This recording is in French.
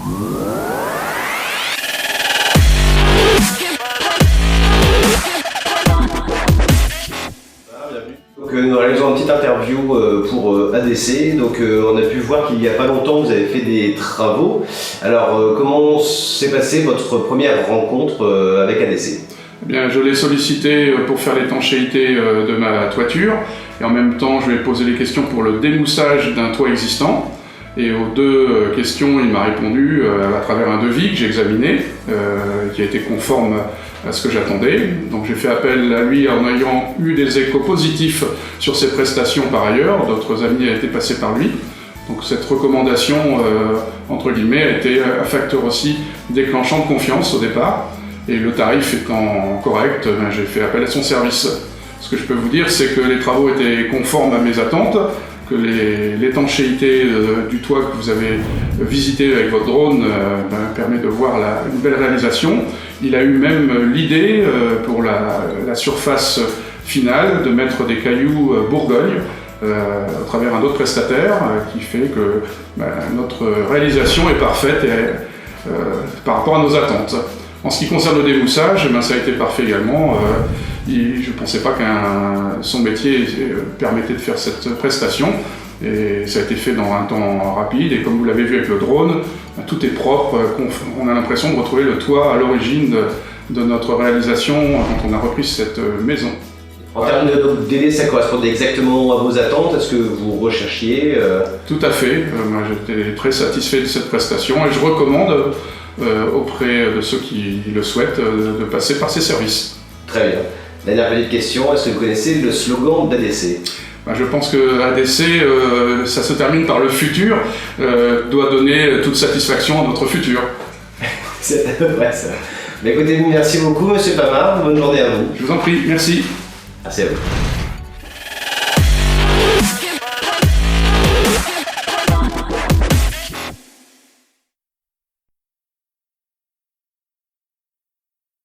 Donc nous réalisons une petite interview pour ADC. Donc on a pu voir qu'il n'y a pas longtemps vous avez fait des travaux. Alors comment s'est passée votre première rencontre avec ADC? Eh bien, je l'ai sollicité pour faire l'étanchéité de ma toiture et en même temps je lui ai posé des questions pour le démoussage d'un toit existant. Et aux deux questions, il m'a répondu à travers un devis que j'ai examiné, qui a été conforme à ce que j'attendais. Donc j'ai fait appel à lui en ayant eu des échos positifs sur ses prestations par ailleurs. D'autres amis ont été passés par lui. Donc cette recommandation, entre guillemets, a été un facteur aussi déclenchant de confiance au départ. Et le tarif étant correct, j'ai fait appel à son service. Ce que je peux vous dire, c'est que les travaux étaient conformes à mes attentes, que l'étanchéité du toit que vous avez visité avec votre drone permet de voir une belle réalisation. Il a eu même l'idée pour la surface finale de mettre des cailloux Bourgogne à travers un autre prestataire qui fait que notre réalisation est parfaite par rapport à nos attentes. En ce qui concerne le démoussage, ça a été parfait également. Je ne pensais pas que son métier permettait de faire cette prestation. Et ça a été fait dans un temps rapide. Et comme vous l'avez vu avec le drone, tout est propre. On a l'impression de retrouver le toit à l'origine de notre réalisation quand on a repris cette maison. En termes de délai, ça correspondait exactement à vos attentes? Est-ce que vous recherchiez Tout à fait. Moi, j'étais très satisfait de cette prestation et je recommande auprès de ceux qui le souhaitent de passer par ces services. Très bien. Dernière petite question, est-ce que vous connaissez le slogan d'ADC? Je pense que ADC, ça se termine par le futur, doit donner toute satisfaction à notre futur. C'est à peu près ça. Mais écoutez, merci beaucoup Monsieur Pamard, bonne journée à vous. Je vous en prie, merci. Merci à vous.